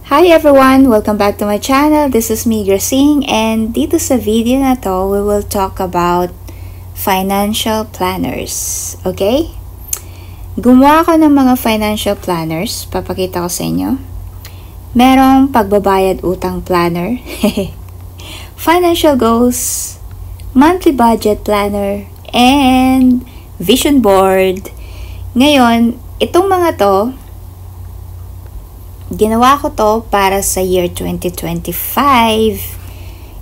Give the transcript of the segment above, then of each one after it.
Hi everyone! Welcome back to my channel. This is me, Gracing, and dito sa video na to, we will talk about financial planners. Okay? Gumawa ako ng mga financial planners. Papakita ko sa inyo. Merong pagbabayad utang planner, financial goals, monthly budget planner, and vision board. Ngayon, itong mga to, ginawa ko to para sa year 2025.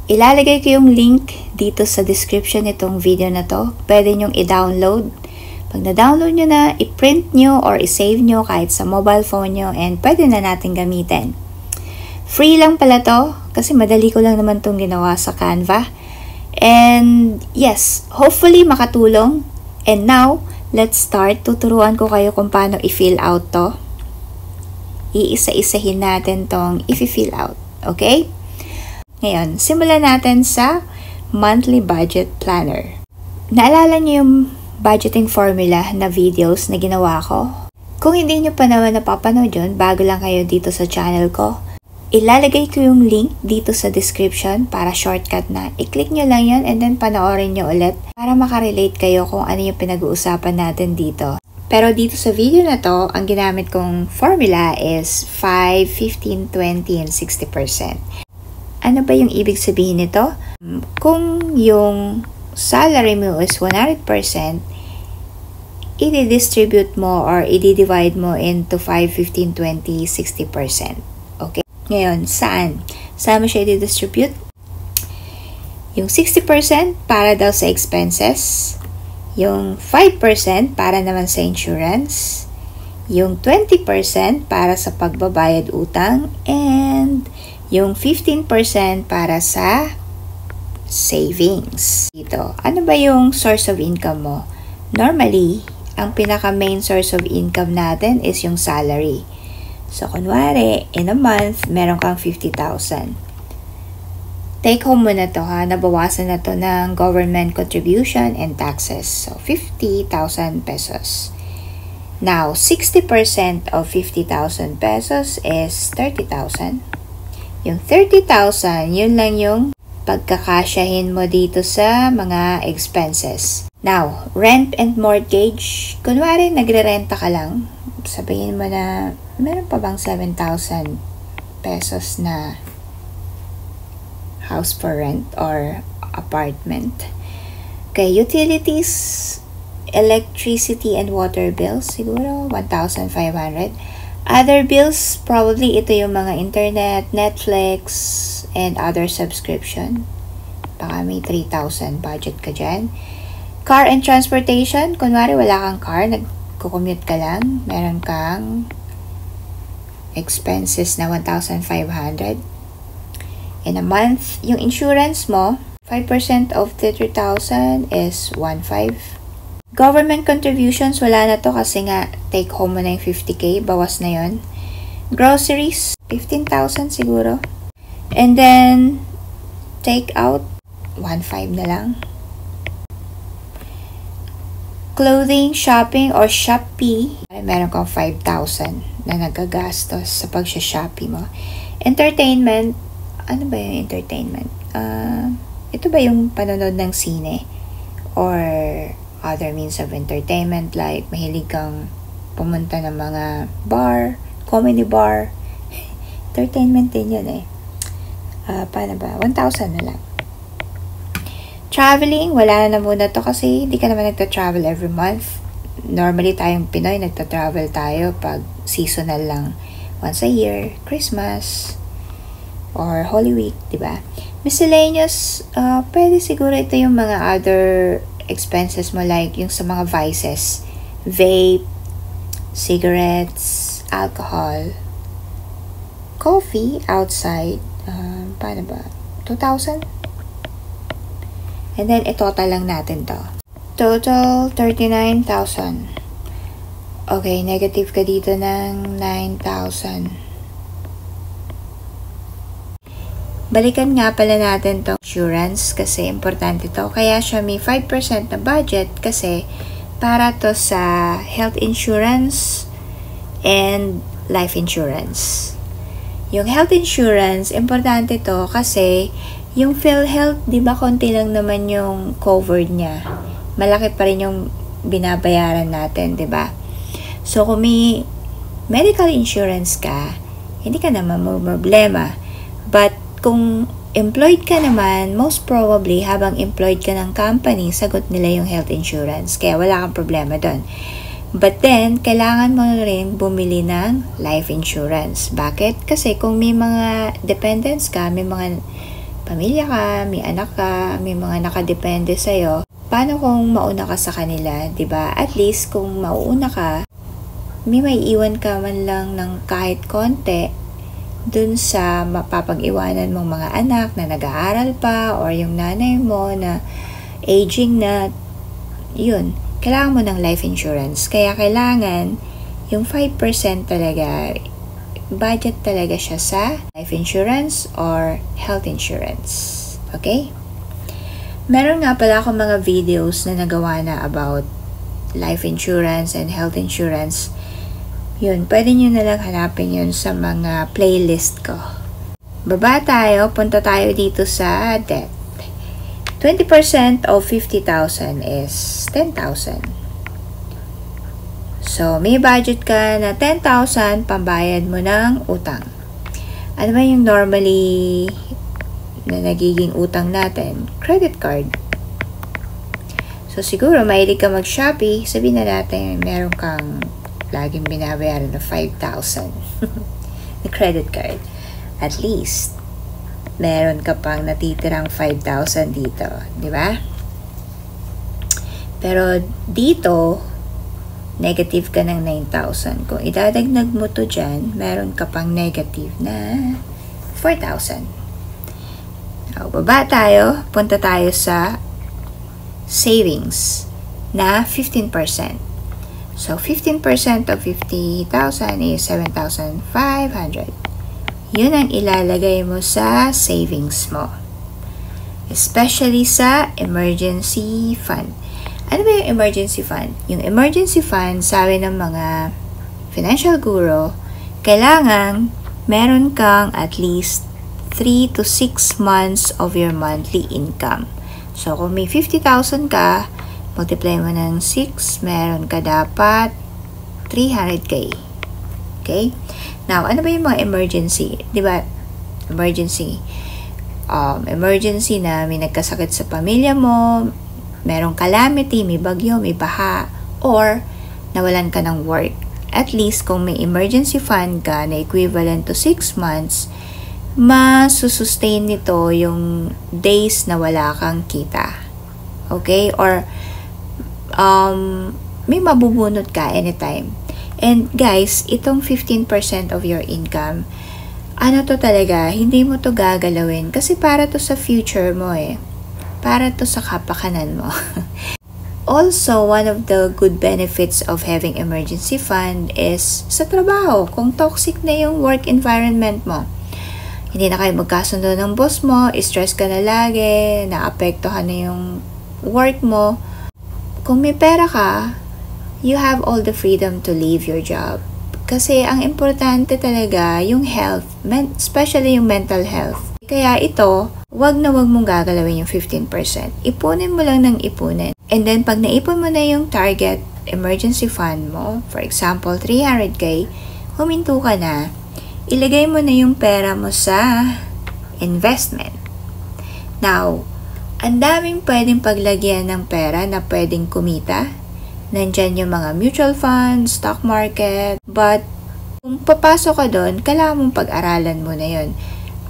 Ilalagay ko yung link dito sa description nitong video na to. Pwede nyong i-download. Pag na-download nyo na, i-print nyo or i-save nyo kahit sa mobile phone nyo and pwede na natin gamitin. Free lang pala to kasi madali ko lang naman tong ginawa sa Canva. And yes, hopefully makatulong. And now, let's start. Tuturuan ko kayo kung paano i-fill out to. Iisa-isahin natin tong i-fill out. Okay? Ngayon, simulan natin sa monthly budget planner. Naalala niyo yung budgeting formula na videos na ginawa ko? Kung hindi niyo pa naman napapanood yun, bago lang kayo dito sa channel ko, ilalagay ko yung link dito sa description para shortcut na. I-click nyo lang yun and then panoorin nyo ulit para makarelate kayo kung ano yung pinag-uusapan natin dito. Pero dito sa video na to, ang ginamit kong formula is 5, 15, 20, and 60%. Ano ba yung ibig sabihin nito? Kung yung salary mo is 100%, i-distribute mo or i-divide mo into 5, 15, 20, 60%. Okay? Ngayon, saan? Saan mo siya i-distribute? Yung 60% para daw sa expenses. Yung 5% para naman sa insurance, yung 20% para sa pagbabayad utang, and yung 15% para sa savings. Dito, ano ba yung source of income mo? Normally, ang pinaka-main source of income natin is yung salary. So, kunwari, in a month, meron kang 50,000. Take home mo na to ha, nabawasan na to ng government contribution and taxes. So, 50,000 pesos. Now, 60% of 50,000 pesos is 30,000. Yung 30,000, yun lang yung pagkakasyahin mo dito sa mga expenses. Now, rent and mortgage. Kunwari, nagre-renta ka lang. Sabihin mo na, meron pa bang 7,000 pesos na house for rent or apartment. Okay, utilities, electricity and water bills, siguro 1,500. Other bills, probably ito yung mga internet, Netflix, and other subscription. Baka may 3,000 budget ka dyan. Car and transportation, kunwari wala kang car, nagko-commute ka lang, meron kang expenses na 1,500. In a month, yung insurance mo, 5% of 30,000 is 1,500. Government contributions, wala na to kasi nga take home mo na yung 50k, bawas na yon. Groceries, 15,000 siguro. And then, take out, 1,500 na lang. Clothing, shopping, or Shopee, meron kang 5,000 na nagagastos sa pag-Shopee mo. Entertainment, ano ba yung entertainment? Ito ba yung panonood ng sine? Or other means of entertainment like mahilig kang pumunta ng mga bar, comedy bar. Entertainment din yun eh. Paano ba? 1,000 na lang. Traveling, wala na muna to kasi hindi ka naman nagta-travel every month. Normally tayong Pinoy, nagta-travel tayo pag seasonal lang. Once a year, Christmas, or Holy Week, diba? Miscellaneous, pwede siguro ito yung mga other expenses mo like yung sa mga vices. Vape, cigarettes, alcohol, coffee outside, paano ba? 2,000? And then, itotal lang natin to. Total, 39,000. Okay, negative ka dito ng 9,000. Balikan nga pala natin tong insurance kasi importante to. Kaya siya may 5% na budget kasi para to sa health insurance and life insurance. Yung health insurance, importante to kasi yung PhilHealth, di ba konti lang naman yung covered niya. Malaki pa rin yung binabayaran natin, di ba? So, kung may medical insurance ka, hindi ka naman problema. But, kung employed ka naman, most probably, habang employed ka ng company, sagot nila yung health insurance. Kaya wala kang problema doon. But then, kailangan mo rin bumili ng life insurance. Bakit? Kasi kung may mga dependents ka, may mga pamilya ka, may anak ka, may mga nakadepende sa'yo, paano kung mauna ka sa kanila, 'di ba? At least kung mauuna ka, may maiiwan ka man lang ng kahit konti dun sa mapapag-iwanan mong mga anak na nag-aaral pa or yung nanay mo na aging na, yun, kailangan mo ng life insurance. Kaya kailangan yung 5% talaga, budget talaga siya sa life insurance or health insurance. Okay? Meron nga pala akong mga videos na nagawa na about life insurance and health insurance. Yun, pwede nyo na lang hanapin yun sa mga playlist ko. Baba tayo, punta tayo dito sa debt. 20% of 50,000 is 10,000. So, may budget ka na 10,000 pambayad mo ng utang. Ano ba yung normally na nagiging utang natin? Credit card. So, siguro mahilig ka mag-Shopee, sabihin na natin meron kang laging binabayaran na 5,000 na credit card. At least, meron ka pang natitirang 5,000 dito. Di ba? Pero dito, negative ka ng 9,000. Kung idadagdag mo to dyan, meron ka pang negative na 4,000. So, baba tayo. Punta tayo sa savings na 15%. So, 15% of 50,000 is 7,500. Yun ang ilalagay mo sa savings mo. Especially sa emergency fund. Ano ba yung emergency fund? Yung emergency fund, sabi ng mga financial guru, kailangan meron kang at least 3 to 6 months of your monthly income. So, kung may 50,000 ka, multiply mo ng 6, meron ka dapat 300k. Okay? Now, ano ba yung mga emergency? Diba? Emergency. Emergency na may nagkasakit sa pamilya mo, merong calamity, may bagyo, may baha, or nawalan ka ng work. At least, kung may emergency fund ka na equivalent to 6 months, masusustain nito yung days na wala kang kita. Okay? Or, may mabubunot ka anytime. And guys, itong 15% of your income, ano to talaga, hindi mo to gagalawin kasi para to sa future mo eh. Para to sa kapakanan mo. Also, one of the good benefits of having emergency fund is sa trabaho. Kung toxic na yung work environment mo, hindi na kayo magkasundo ng boss mo, stress ka na lagi, naapektuhan na yung work mo. Kung may pera ka, you have all the freedom to leave your job. Kasi ang importante talaga yung health, especially yung mental health. Kaya ito, wag na wag mong gagalawin yung 15%. Ipunin mo lang ng ipunin. And then, pag naipon mo na yung target emergency fund mo, for example, 300k, huminto ka na, ilagay mo na yung pera mo sa investment. Now, ang daming pwedeng paglagyan ng pera na pwedeng kumita. Nandyan yung mga mutual funds, stock market, but kung papasok ka doon, kailangan mong pag-aralan mo na yun.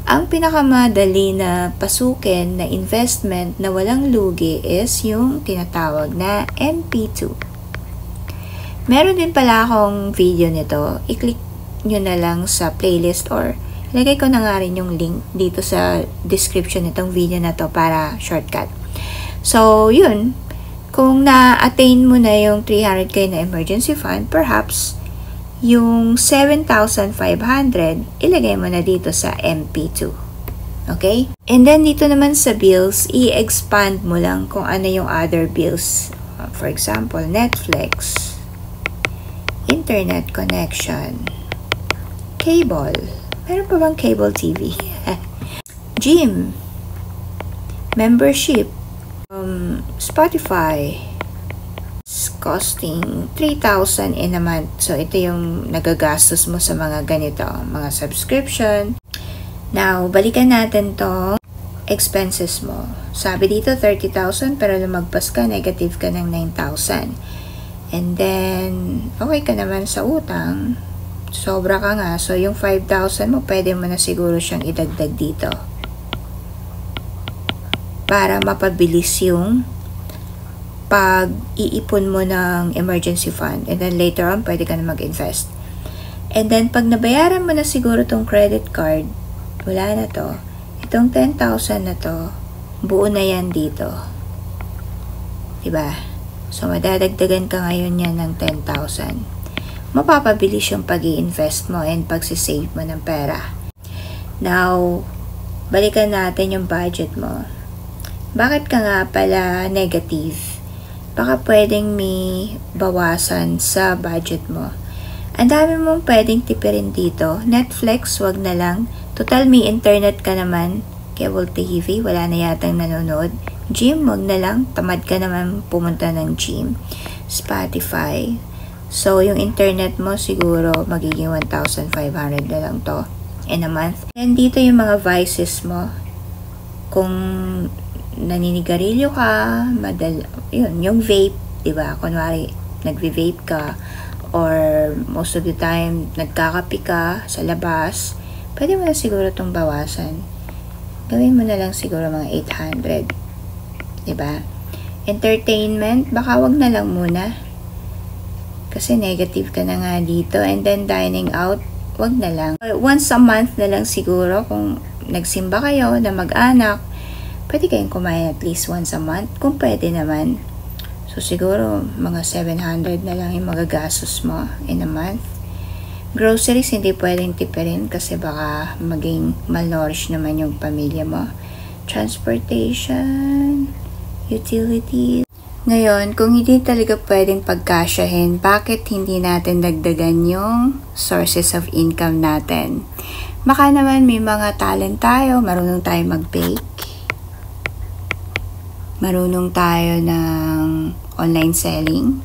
Ang pinakamadali na pasukin na investment na walang lugi is yung tinatawag na MP2. Meron din pala akong video nito. I-click nyo na lang sa playlist or ilagay ko na nga rin yung link dito sa description nitong video na to para shortcut. So, yun. Kung na-attain mo na yung 300k na emergency fund, perhaps yung 7,500, ilagay mo na dito sa MP2. Okay? And then, dito naman sa bills, i-expand mo lang kung ano yung other bills. For example, Netflix, internet connection, cable, Meron pa bang cable TV? Gym. Membership. Spotify. It's costing 3,000 in a month. So, ito yung nagagastos mo sa mga ganito. Mga subscription. Now, balikan natin to expenses mo. Sabi dito 30,000 pero lumagpas ka, negative ka ng 9,000. And then, okay ka naman sa utang. Sobra ka nga. So, yung 5,000 mo, pwede mo na siguro siyang idagdag dito. Para mapabilis yung pag-iipon mo ng emergency fund. And then, later on, pwede ka na mag-invest. And then, pag nabayaran mo na siguro tong credit card, wala na to. Itong 10,000 na to, buo na yan dito. Diba? So, madadagdagan ka ngayon yan ng 10,000. Mapapabilis yung pag-i-invest mo and pagsisave mo ng pera. Now, balikan natin yung budget mo. Bakit ka nga pala negative? Baka pwedeng may bawasan sa budget mo. Ang dami mong pwedeng tipirin dito. Netflix, wag na lang. Total, may internet ka naman. Cable TV, wala na yatang nanonood. Gym, wag na lang. Tamad ka naman pumunta ng gym. Spotify. So, yung internet mo siguro magiging 1,500 na lang to in a month. And dito yung mga vices mo. Kung naninigarilyo ka, yun, yung vape, diba? Kunwari, nagve-vape ka or most of the time, nagkakapi ka sa labas, pwede mo na siguro itong bawasan. Gawin mo na lang siguro mga 800. Diba? Entertainment, baka wag na lang muna. Kasi negative ka na nga dito. And then dining out, wag na lang. Once a month na lang siguro kung nagsimba kayo na mag-anak, pwede kayong kumain at least once a month kung pwede naman. So siguro mga 700 na lang yung magagastos mo in a month. Groceries, hindi pwedeng tipirin kasi baka maging malnourished naman yung pamilya mo. Transportation, utilities. Ngayon, kung hindi talaga pwedeng pagkasyahin, bakit hindi natin dagdagan yung sources of income natin? Baka naman may mga talent tayo, marunong tayo mag-bake. Marunong tayo ng online selling.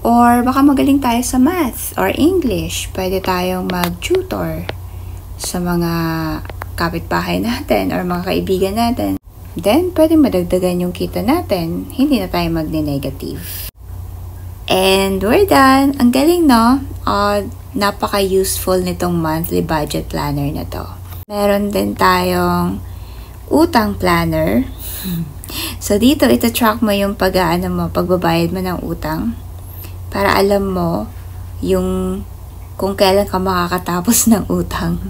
Or baka magaling tayo sa math or English. Pwede tayong mag-tutor sa mga kapitbahay natin or mga kaibigan natin. Then, pwede madagdagan yung kita natin. Hindi na tayo magne-negative. And we're done. Ang galing, no? Napaka-useful nitong monthly budget planner na to. Meron din tayong utang planner. So, dito, ito-track mo yung pagbabayad mo ng utang. Para alam mo yung kung kailan ka makakatapos ng utang.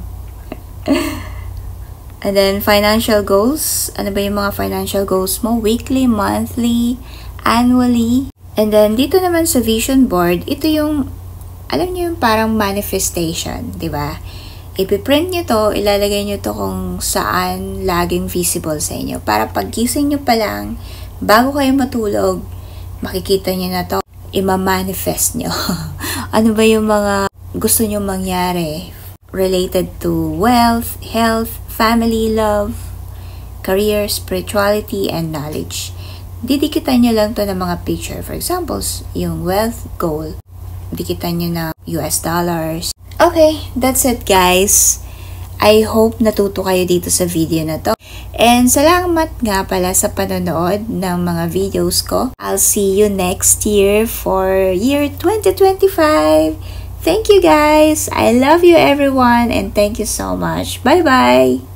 And then, financial goals. Ano ba yung mga financial goals mo? Weekly, monthly, annually. And then, dito naman sa vision board, ito yung, alam niyo yung parang manifestation, di ba? Ipiprint nyo to, ilalagay nyo to kung saan laging visible sa inyo. Para paggising nyo pa lang, bago kayo matulog, makikita nyo na to, ima-manifest nyo. Ano ba yung mga gusto nyo mangyari? Related to wealth, health, family, love, career, spirituality, and knowledge. Didikitan nyo lang to ng mga picture. For example, yung wealth goal. Dikitan nyo na US dollars. Okay, that's it guys. I hope natuto kayo dito sa video na to. And salamat nga pala sa panonood ng mga videos ko. I'll see you next year for year 2025. Thank you guys. I love you everyone and thank you so much. Bye-bye.